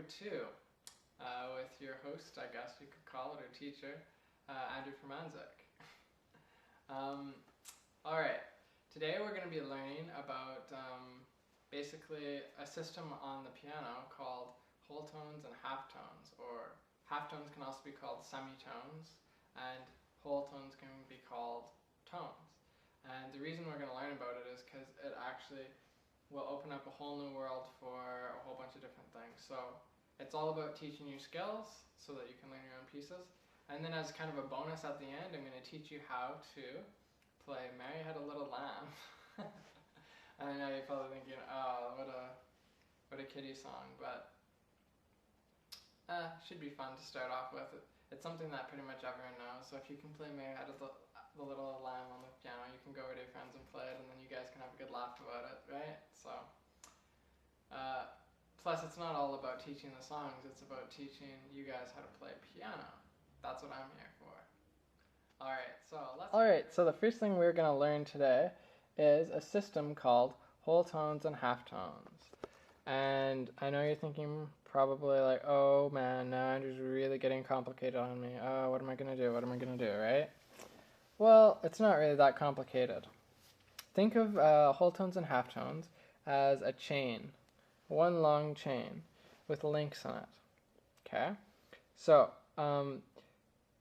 2 with your host, I guess you could call it, or teacher, Andrew from Anzac. Alright, today we're going to be learning about basically a system on the piano called whole tones and half tones, or half tones can also be called semitones, and whole tones can be called tones. And the reason we're going to learn about it is because it actually will open up a whole new world for a whole bunch of different things. So it's all about teaching you skills so that you can learn your own pieces. And then as kind of a bonus at the end, I'm going to teach you how to play Mary Had a Little Lamb. And I know you're probably thinking, oh, what a kiddie song, but should be fun to start off with. It's something that pretty much everyone knows, so if you can play Mary Had a Little Lamb on the piano, you can go over to your friends and play it, and then you guys can have a good laugh about it, right? So, plus it's not all about teaching the songs, it's about teaching you guys how to play piano. That's what I'm here for. Alright, so the first thing we're going to learn today is a system called whole tones and half tones. And I know you're thinking probably like, oh man, now Andrew's really getting complicated on me. Oh, what am I going to do? What am I going to do, right? Well, it's not really that complicated. Think of whole tones and half tones as a chain, one long chain with links in it. Okay? So,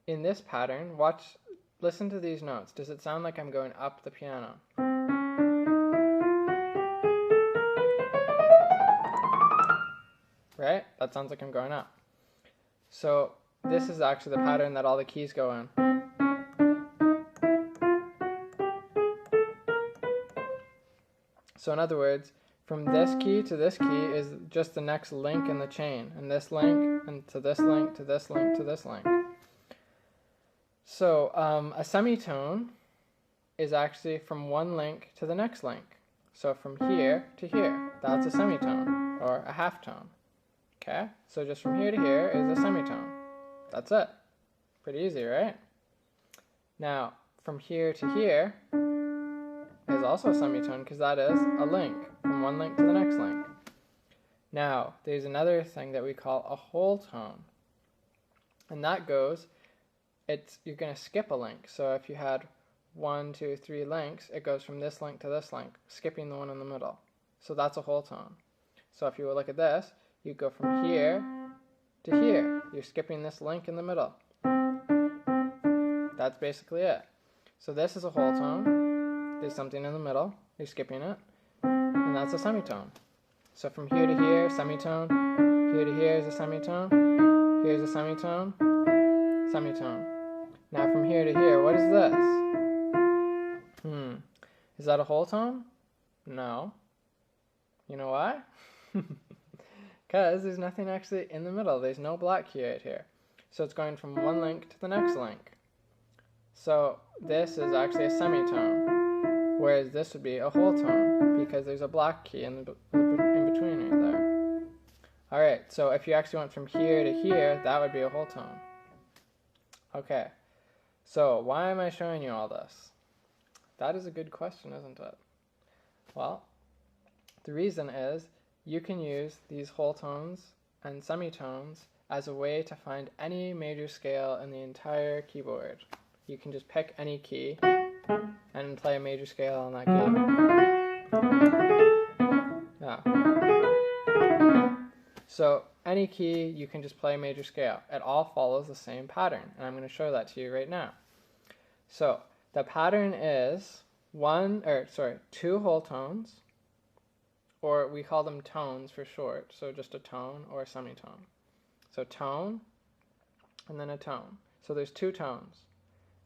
in this pattern, listen to these notes. Does it sound like I'm going up the piano? Right? That sounds like I'm going up. So, this is actually the pattern that all the keys go in. So in other words, from this key to this key is just the next link in the chain, and this link, and to this link, to this link, to this link. So a semitone is actually from one link to the next link. So from here to here, that's a semitone, or a half tone. Okay? So just from here to here is a semitone. That's it. Pretty easy, right? Now, from here to here is also a semitone, because that is a link from one link to the next link. Now, there's another thing that we call a whole tone, and that goes, you're going to skip a link. So if you had 1, 2, 3 links, it goes from this link to this link, skipping the one in the middle. So that's a whole tone. So if you look at this, you go from here to here. You're skipping this link in the middle. That's basically it. So this is a whole tone. There's something in the middle, you're skipping it, and that's a semitone. So from here to here, semitone, here to here is a semitone, here's a semitone, semitone. Now from here to here, what is this? Is that a whole tone? No. You know why? Because there's nothing actually in the middle, there's no black key right here. So it's going from one link to the next link. So this is actually a semitone. Whereas this would be a whole tone, because there's a black key in between right there. Alright, so if you actually went from here to here, that would be a whole tone. Okay, so why am I showing you all this? That is a good question, isn't it? Well, the reason is you can use these whole tones and semitones as a way to find any major scale in the entire keyboard. You can just pick any key and play a major scale on that key. Yeah. So any key, you can just play a major scale. It all follows the same pattern, and I'm going to show that to you right now. So the pattern is two whole tones, or we call them tones for short, so just a tone or a semitone. So tone, and then a tone. So there's two tones.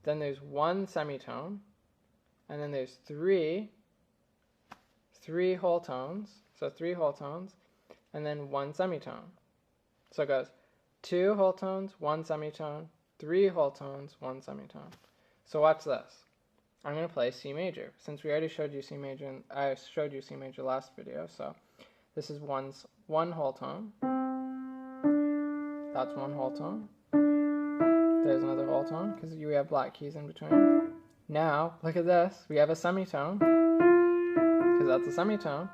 Then there's one semitone, and then there's three whole tones, so 3 whole tones, and then one semitone. So it goes 2 whole tones, 1 semitone, 3 whole tones, 1 semitone. So watch this. I'm going to play C major, since we already showed you C major, and I showed you C major last video, so this is one whole tone. That's one whole tone. There's another whole tone, because we have black keys in between. Now, look at this. We have a semitone, because that's a semitone.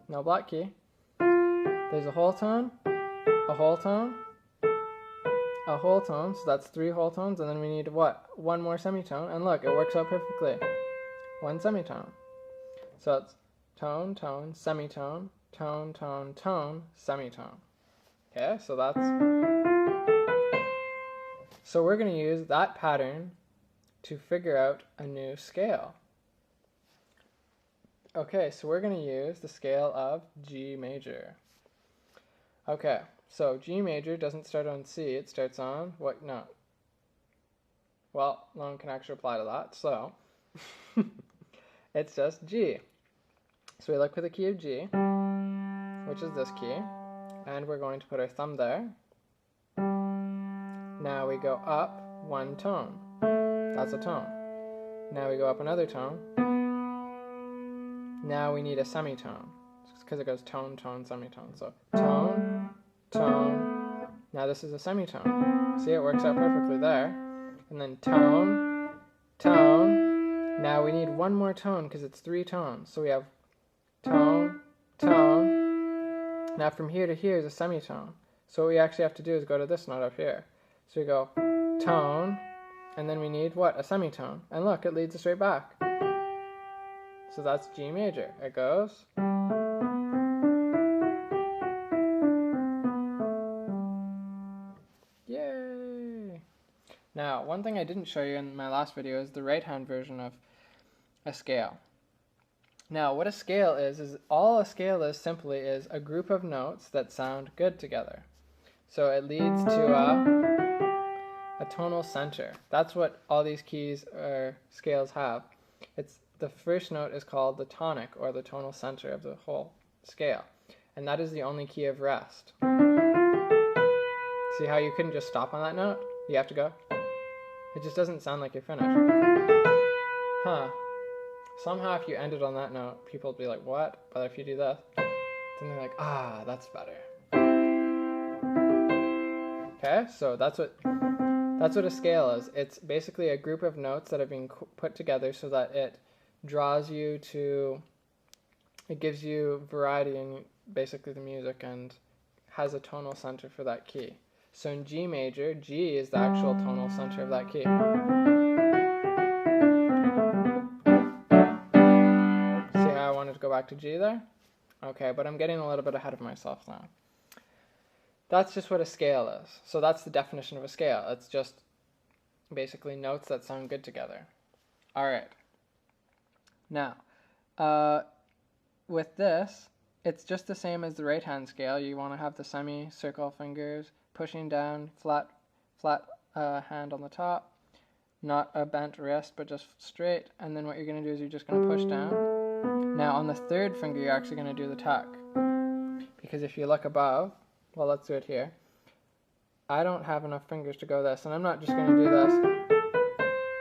No black key. There's a whole tone, a whole tone, a whole tone, so that's 3 whole tones, and then we need what? 1 more semitone, and look, it works out perfectly. 1 semitone. So it's tone, tone, semitone, tone, tone, tone, semitone. Okay, so we're going to use that pattern to figure out a new scale. Okay, so we're going to use the scale of G major. Okay, so G major doesn't start on C, it starts on what note? Well, no one can actually apply to that, so it's just G. So we look for the key of G, which is this key, and we're going to put our thumb there. Now we go up 1 tone. That's a tone. Now we go up another tone. Now we need a semitone, because it goes tone, tone, semitone. So tone, tone. Now this is a semitone. See, it works out perfectly there. And then tone, tone. Now we need 1 more tone because it's 3 tones. So we have tone, tone. Now from here to here is a semitone. So what we actually have to do is go to this note up here. So we go tone, and then we need what? A semitone. And look, it leads us right back. So that's G major. It goes. Yay! Now, one thing I didn't show you in my last video is the right-hand version of a scale. Now, what a scale is all a scale is simply is a group of notes that sound good together. So it leads to a tonal center. That's what all these keys or scales have. The first note is called the tonic, or the tonal center of the whole scale. And that is the only key of rest. See how you couldn't just stop on that note? You have to go. It just doesn't sound like you're finished. Huh. Somehow if you ended on that note, people would be like, what? But if you do this, then they're like, ah, that's better. Okay, so that's what a scale is. It's basically a group of notes that have been put together so that it draws you to, it gives you variety in basically the music and has a tonal center for that key. So in G major, G is the actual tonal center of that key. See how I wanted to go back to G there? Okay, but I'm getting a little bit ahead of myself now. That's just what a scale is. So that's the definition of a scale. It's just basically notes that sound good together. All right. Now, with this, it's just the same as the right-hand scale. You want to have the semicircle fingers pushing down, flat hand on the top, not a bent wrist, but just straight. And then what you're going to do is you're just going to push down. Now, on the 3rd finger, you're actually going to do the tuck. Because if you look above, well, let's do it here. I don't have enough fingers to go this, and I'm not just going to do this,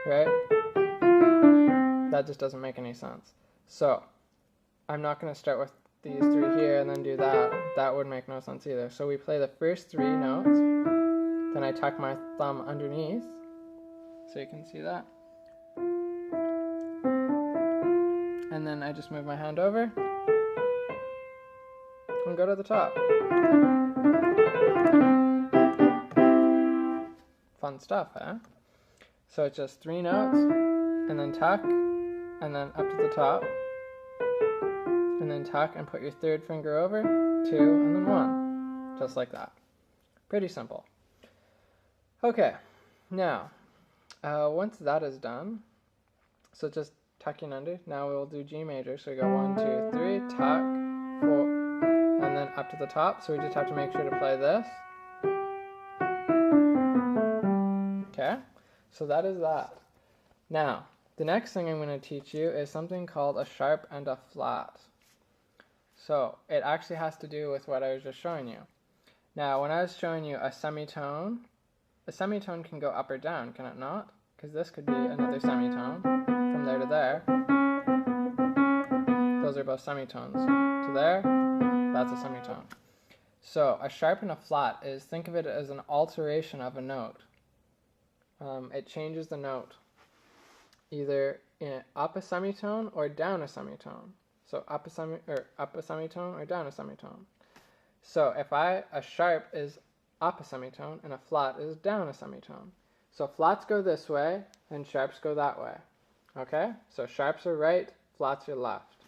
right? That just doesn't make any sense. So, I'm not going to start with these 3 here and then do that. That would make no sense either. So we play the first 3 notes, then I tuck my thumb underneath, so you can see that. And then I just move my hand over, and go to the top. Fun stuff, huh? So it's just 3 notes, and then tuck, and then up to the top, and then tuck and put your 3rd finger over, 2, and then 1. Just like that. Pretty simple. Okay, now, once that is done, so just tucking under, now we'll do G major. So we go 1, 2, 3, tuck, 4, and then up to the top. So we just have to make sure to play this. Okay, so that is that. Now, the next thing I'm going to teach you is something called a sharp and a flat. So it actually has to do with what I was just showing you. Now, when I was showing you a semitone can go up or down, can it not? Because this could be another semitone from there to there. Those are both semitones. To there, that's a semitone. So a sharp and a flat is, think of it as an alteration of a note. It changes the note either up a semitone or down a semitone. So up a semitone or down a semitone. So if a sharp is up a semitone and a flat is down a semitone. So flats go this way and sharps go that way. Okay? So sharps are right, flats are left.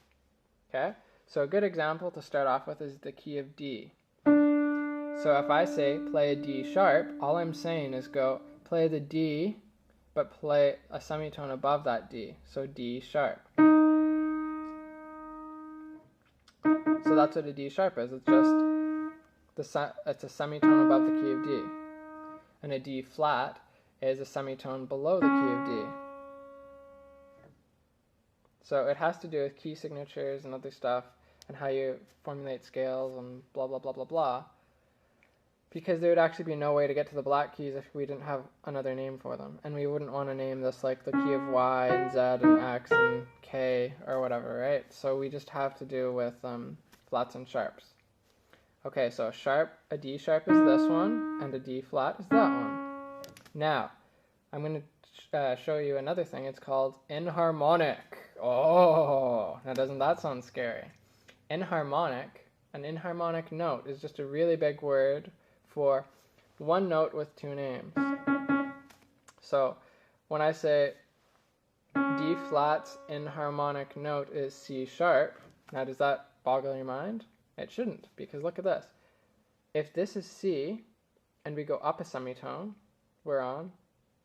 Okay? So a good example to start off with is the key of D. So if I say play a D sharp, all I'm saying is go play the D, but play a semitone above that D. So D sharp. So that's what a D sharp is. It's just it's a semitone above the key of D. And a D flat is a semitone below the key of D. So it has to do with key signatures and other stuff and how you formulate scales and blah, blah, blah, blah, blah. Because there would actually be no way to get to the black keys if we didn't have another name for them. And we wouldn't want to name this like the key of Y and Z and X and K or whatever, right? So we just have to do with flats and sharps. Okay, so a D sharp is this one, and a D flat is that one. Now, I'm going to show you another thing. It's called inharmonic. Oh, now doesn't that sound scary? An inharmonic note is just a really big word for one note with two names. So when I say D flat's inharmonic note is C sharp, now does that boggle your mind? It shouldn't, because look at this. If this is C and we go up a semitone, we're on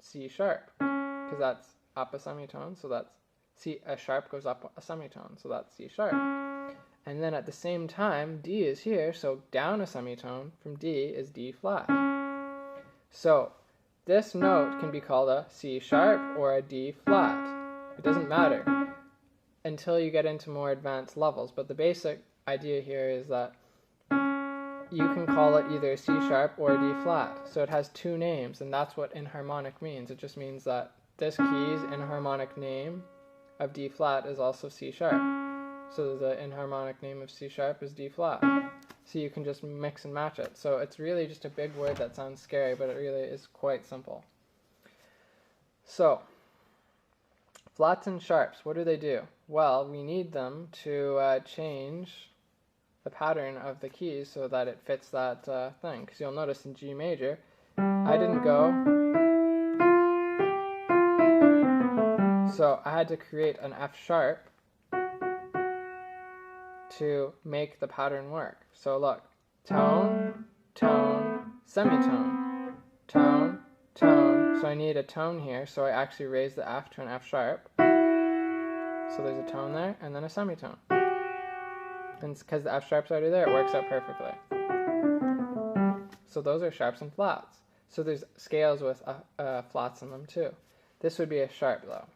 C sharp, because that's up a semitone, so that's C. A sharp goes up a semitone, so that's C sharp. And then at the same time, D is here, so down a semitone from D is D flat. So this note can be called a C sharp or a D flat. It doesn't matter until you get into more advanced levels, but the basic idea here is that you can call it either C sharp or D flat. So it has two names, and that's what inharmonic means. It just means that this key's inharmonic name of D flat is also C sharp. So the inharmonic name of C sharp is D flat. So you can just mix and match it. So it's really just a big word that sounds scary, but it really is quite simple. So flats and sharps, what do? Well, we need them to change the pattern of the keys so that it fits that thing. Because you'll notice in G major, I didn't go. So I had to create an F sharp to make the pattern work. So look, tone, tone, semitone, tone, tone. So I need a tone here, so I actually raise the F to an F sharp. So there's a tone there, and then a semitone. And because the F sharp's already there, it works out perfectly. So those are sharps and flats. So there's scales with flats in them too. This would be a sharp though.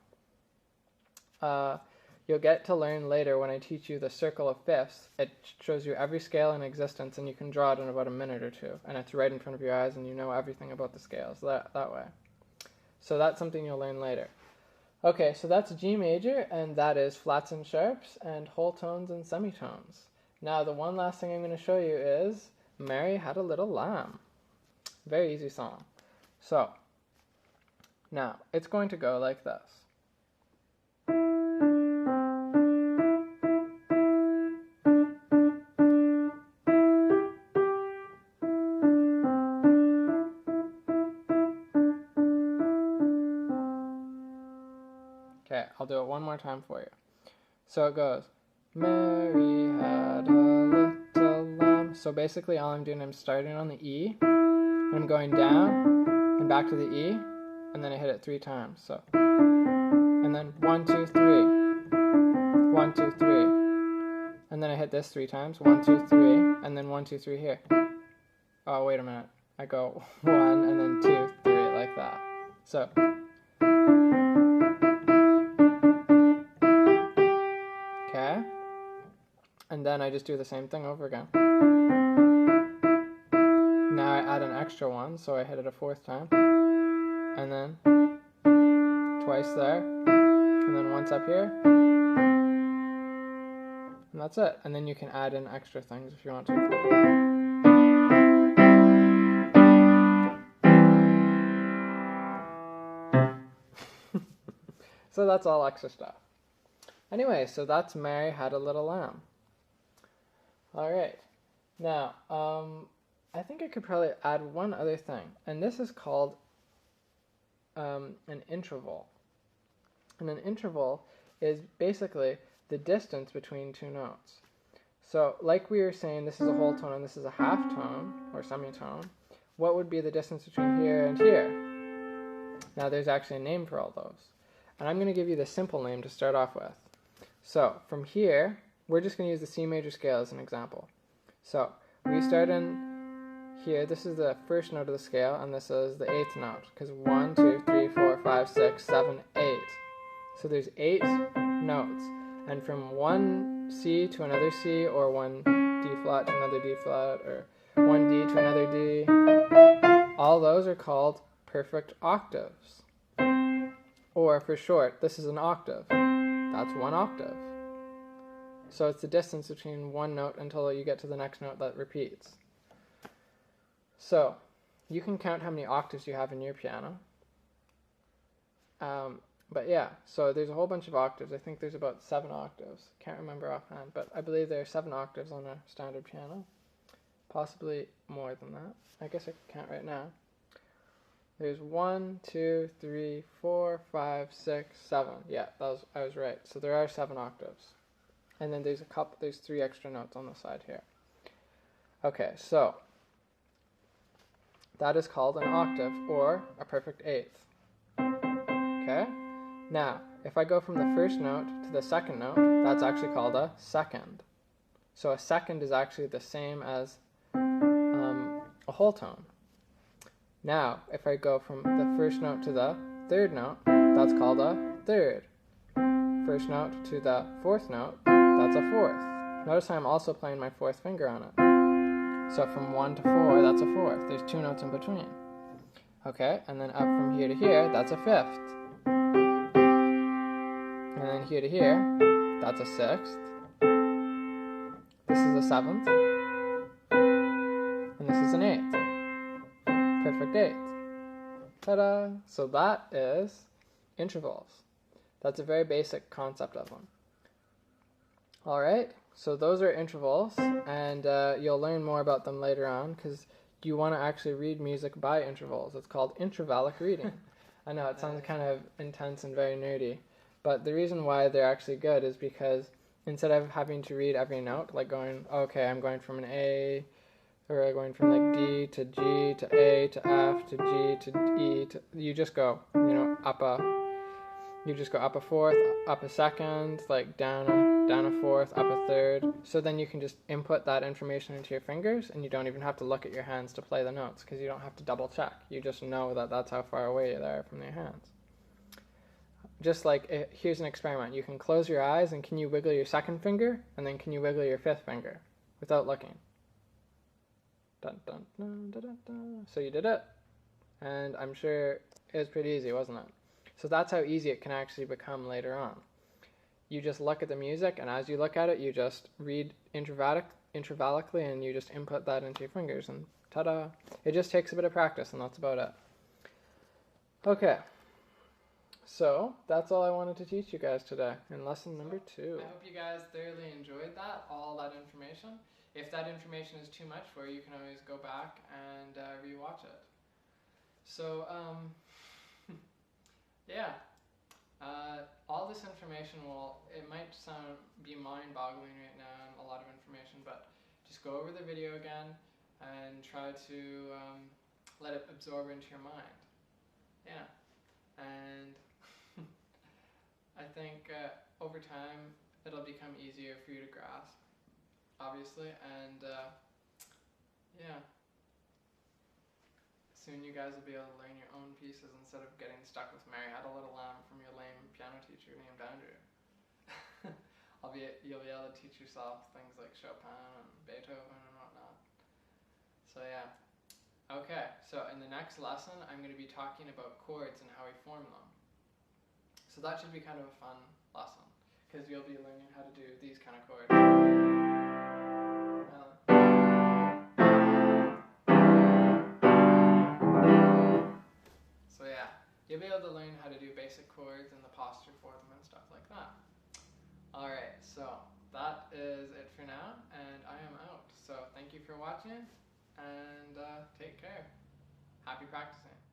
You'll get to learn later when I teach you the circle of fifths. It shows you every scale in existence, and you can draw it in about a minute or two. And it's right in front of your eyes, and you know everything about the scales that way. So that's something you'll learn later. Okay, so that's G major, and that is flats and sharps, and whole tones and semitones. Now, the one last thing I'm going to show you is Mary Had a Little Lamb. Very easy song. So, now, it's going to go like this. Okay, I'll do it one more time for you. So it goes, Mary had a little lamb. So basically all I'm doing, I'm starting on the E, and I'm going down, and back to the E, and then I hit it 3 times. So, and then 1, 2, 3, 1, 2, 3, and then I hit this 3 times, 1, 2, 3, and then 1, 2, 3 here. Oh, wait a minute. I go 1, and then 2, 3, like that. So, okay, and then I just do the same thing over again. Now I add an extra 1, so I hit it a 4th time, and then twice there, and then once up here, and that's it. And then you can add in extra things if you want to. So that's all extra stuff. Anyway, so that's Mary Had a Little Lamb. Alright, Now, I think I could probably add one other thing, and this is called an interval. And an interval is basically the distance between two notes. So, like we were saying, this is a whole tone and this is a half tone or semitone. What would be the distance between here and here? Now, there's actually a name for all those. And I'm going to give you the simple name to start off with. So, from here, we're just going to use the C major scale as an example. So, we start in here, this is the first note of the scale, and this is the 8th note, because 1, 2, 3, 4, 5, 6, 7, 8. So there's 8 notes, and from one C to another C, or one D flat to another D flat, or one D to another D, all those are called perfect octaves. Or for short, this is an octave. That's one octave. So it's the distance between one note until you get to the next note that repeats. So, you can count how many octaves you have in your piano. But yeah, so there's a whole bunch of octaves. I think there's about 7 octaves. Can't remember offhand, but I believe there are 7 octaves on a standard piano. Possibly more than that. I guess I can count right now. There's 1, 2, 3, 4, 5, 6, 7. Yeah, I was right. So there are 7 octaves. And then there's 3 extra notes on the side here. Okay, so that is called an octave, or a perfect eighth. Okay? Now, if I go from the first note to the second note, that's actually called a second. So a second is actually the same as a whole tone. Now, if I go from the first note to the third note, that's called a third. First note to the fourth note, that's a fourth. Notice I'm also playing my 4th finger on it. So from 1 to 4, that's a 4th. There's 2 notes in between. Okay, and then up from here to here, that's a 5th. And then here to here, that's a 6th. This is a 7th. And this is an 8th. Perfect 8th. Ta-da! So that is intervals. That's a very basic concept of them. Alright, so those are intervals, and you'll learn more about them later on, because you want to actually read music by intervals. It's called intervallic reading. I know, it sounds kind of intense and very nerdy, but the reason why they're actually good is because instead of having to read every note, like going, okay, I'm going from an A, or going from like D to G to A to F to G to E, you just go, up a 4th, up a 2nd, like down a 4th, up a 3rd. So then you can just input that information into your fingers, and you don't even have to look at your hands to play the notes, because you don't have to double check. You just know that that's how far away they are from your hands. Just like, here's an experiment. You can close your eyes, and can you wiggle your 2nd finger, and then can you wiggle your 5th finger without looking? Dun, dun, dun, dun, dun, dun. So you did it, and I'm sure it was pretty easy, wasn't it? So that's how easy it can actually become later on. You just look at the music, and as you look at it, you just read intervallically, and you just input that into your fingers, and ta-da! It just takes a bit of practice, and that's about it. Okay, so that's all I wanted to teach you guys today in lesson number 2. I hope you guys thoroughly enjoyed all that information. If that information is too much for you, you can always go back and rewatch it. So, yeah. All this information it might be mind-boggling right now, and a lot of information, but just go over the video again and try to let it absorb into your mind. Yeah. And I think over time it'll become easier for you to grasp, obviously, and yeah. Soon you guys will be able to learn your own pieces instead of getting stuck with Mary Had a Little Lamb from your lame piano teacher named Andrew. You'll be able to teach yourself things like Chopin and Beethoven and whatnot. So yeah. Okay, so in the next lesson I'm going to be talking about chords and how we form them. So that should be kind of a fun lesson, because you'll be learning how to do these kind of chords. So yeah, you'll be able to learn how to do basic chords and the posture for them and stuff like that. Alright, so that is it for now, and I am out. So thank you. you for watching, and take care. Happy practicing.